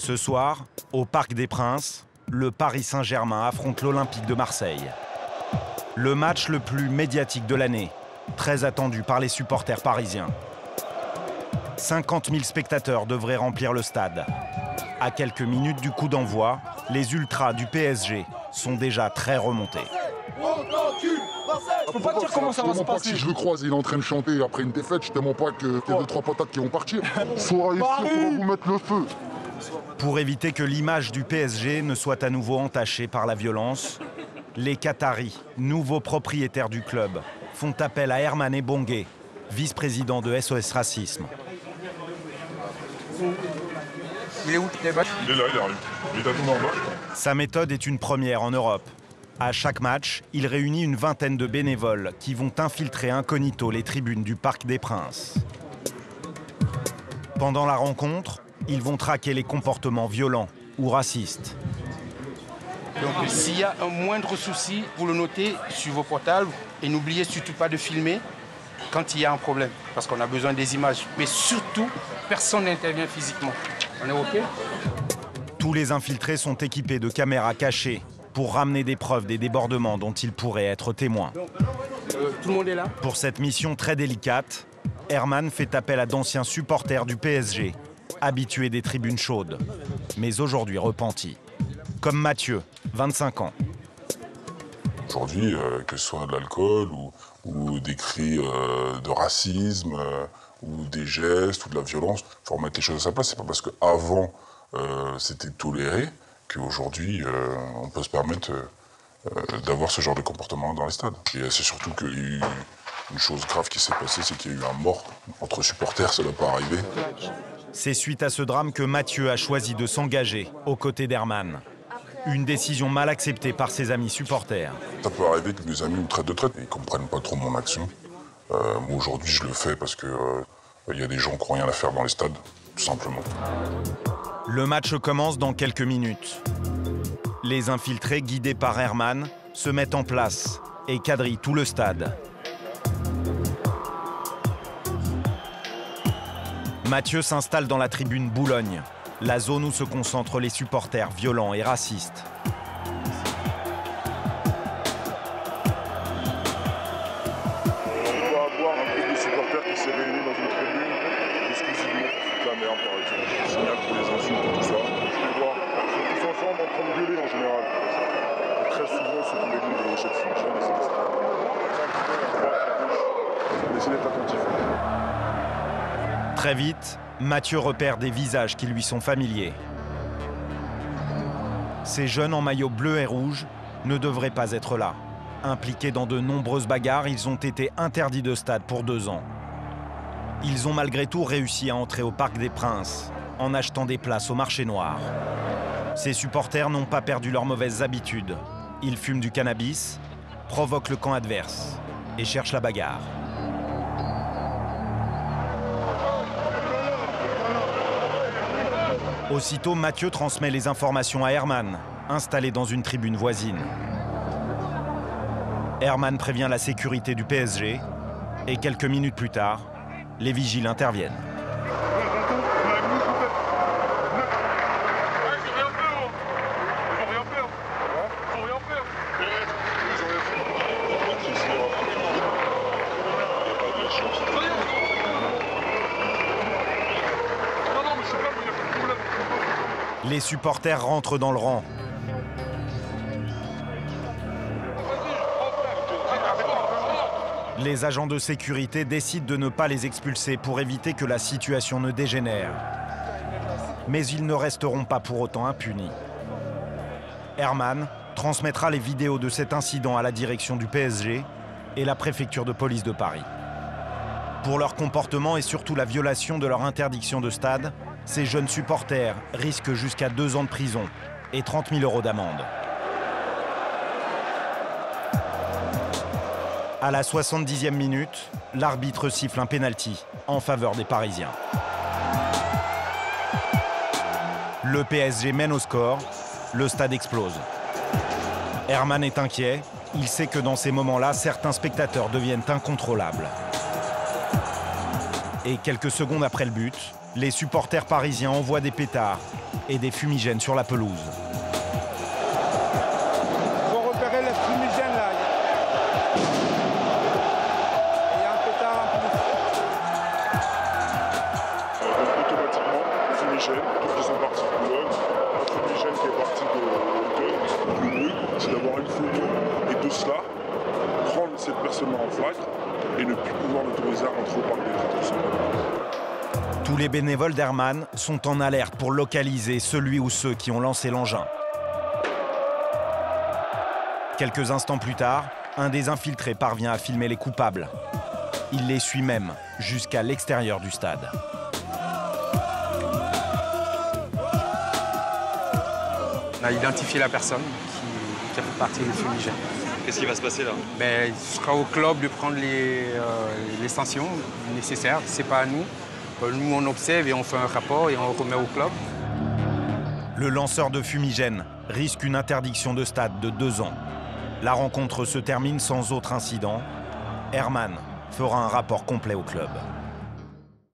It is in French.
Ce soir, au Parc des Princes, le Paris Saint-Germain affronte l'Olympique de Marseille. Le match le plus médiatique de l'année, très attendu par les supporters parisiens. 50 000 spectateurs devraient remplir le stade. À quelques minutes du coup d'envoi, les ultras du PSG sont déjà très remontés. Je peux pas dire comment ça va se passer. Si je le croise, il est en train de chanter après une défaite, je tellement pas qu'il y a 2-3 patates qui vont partir. Soyez sûr qu'on va vous mettre le feu. Pour éviter que l'image du PSG ne soit à nouveau entachée par la violence, les Qataris, nouveaux propriétaires du club, font appel à Herman Ebongue, vice-président de SOS Racisme. Il est où? Il est là, il arrive. Il est à tout normal. Sa méthode est une première en Europe. À chaque match, il réunit une vingtaine de bénévoles qui vont infiltrer incognito les tribunes du Parc des Princes. Pendant la rencontre, ils vont traquer les comportements violents ou racistes. Donc s'il y a un moindre souci, vous le notez sur vos portables et n'oubliez surtout pas de filmer quand il y a un problème, parce qu'on a besoin des images. Mais surtout, personne n'intervient physiquement. On est OK? Tous les infiltrés sont équipés de caméras cachées pour ramener des preuves des débordements dont ils pourraient être témoins. Tout le monde est là? Pour cette mission très délicate, Herman fait appel à d'anciens supporters du PSG, habitués des tribunes chaudes, mais aujourd'hui repentis. Comme Mathieu, 25 ans. Aujourd'hui, que ce soit de l'alcool ou des cris de racisme ou des gestes ou de la violence, il faut remettre les choses à sa place. C'est pas parce qu'avant c'était toléré qu'aujourd'hui on peut se permettre d'avoir ce genre de comportement dans les stades. Et c'est surtout qu'il y a eu une chose grave qui s'est passée, c'est qu'il y a eu un mort entre supporters, ça ne doit pas arriver. C'est suite à ce drame que Mathieu a choisi de s'engager aux côtés d'Herman. Une décision mal acceptée par ses amis supporters. Ça peut arriver que mes amis me traitent de traite, ils ne comprennent pas trop mon action. Moi aujourd'hui je le fais parce que y a des gens qui n'ont rien à faire dans les stades, tout simplement. Le match commence dans quelques minutes. Les infiltrés, guidés par Herman, se mettent en place et quadrillent tout le stade. Mathieu s'installe dans la tribune Boulogne, la zone où se concentrent les supporters violents et racistes. On va avoir un groupe de supporters qui s'est réuni dans une tribune exclusivement pour la mer, par exemple. Signal pour les insultes et tout ça. Je les vois. Ils sont tous ensemble en train de gueuler en général. Et très souvent, ce sont des lignes de rochette Saint-Jean et c'est ça. Essayez d'être attentif. Très vite, Mathieu repère des visages qui lui sont familiers. Ces jeunes en maillot bleu et rouge ne devraient pas être là. Impliqués dans de nombreuses bagarres, ils ont été interdits de stade pour 2 ans. Ils ont malgré tout réussi à entrer au Parc des Princes en achetant des places au marché noir. Ces supporters n'ont pas perdu leurs mauvaises habitudes. Ils fument du cannabis, provoquent le camp adverse et cherchent la bagarre. Aussitôt, Mathieu transmet les informations à Herman, installé dans une tribune voisine. Herman prévient la sécurité du PSG et quelques minutes plus tard, les vigiles interviennent. Les supporters rentrent dans le rang. Les agents de sécurité décident de ne pas les expulser pour éviter que la situation ne dégénère. Mais ils ne resteront pas pour autant impunis. Herman transmettra les vidéos de cet incident à la direction du PSG et la préfecture de police de Paris. Pour leur comportement et surtout la violation de leur interdiction de stade, ces jeunes supporters risquent jusqu'à 2 ans de prison et 30 000 € d'amende. À la 70e minute, l'arbitre siffle un pénalty en faveur des Parisiens. Le PSG mène au score, le stade explose. Herman est inquiet, il sait que dans ces moments-là, certains spectateurs deviennent incontrôlables. Et quelques secondes après le but, les supporters parisiens envoient des pétards et des fumigènes sur la pelouse. Il faut repérer les fumigènes là. Il y a un pétard en plus. Automatiquement, les fumigènes qui sont partis de Boulogne, un fumigène qui est parti de Hauteuil, le but, c'est d'avoir une photo et de cela, prendre cette personne en flaque et ne plus pouvoir l'autoriser à rentrer au parc des Princes. Tous les bénévoles d'Hermann sont en alerte pour localiser celui ou ceux qui ont lancé l'engin. Quelques instants plus tard, un des infiltrés parvient à filmer les coupables. Il les suit même jusqu'à l'extérieur du stade. On a identifié la personne qui a fait partie du fumigène. Qu'est-ce qui va se passer là? Il sera au club de prendre les sanctions nécessaires. C'est pas à nous. Nous, on observe et on fait un rapport et on remet au club. Le lanceur de fumigène risque une interdiction de stade de 2 ans. La rencontre se termine sans autre incident. Hermann fera un rapport complet au club.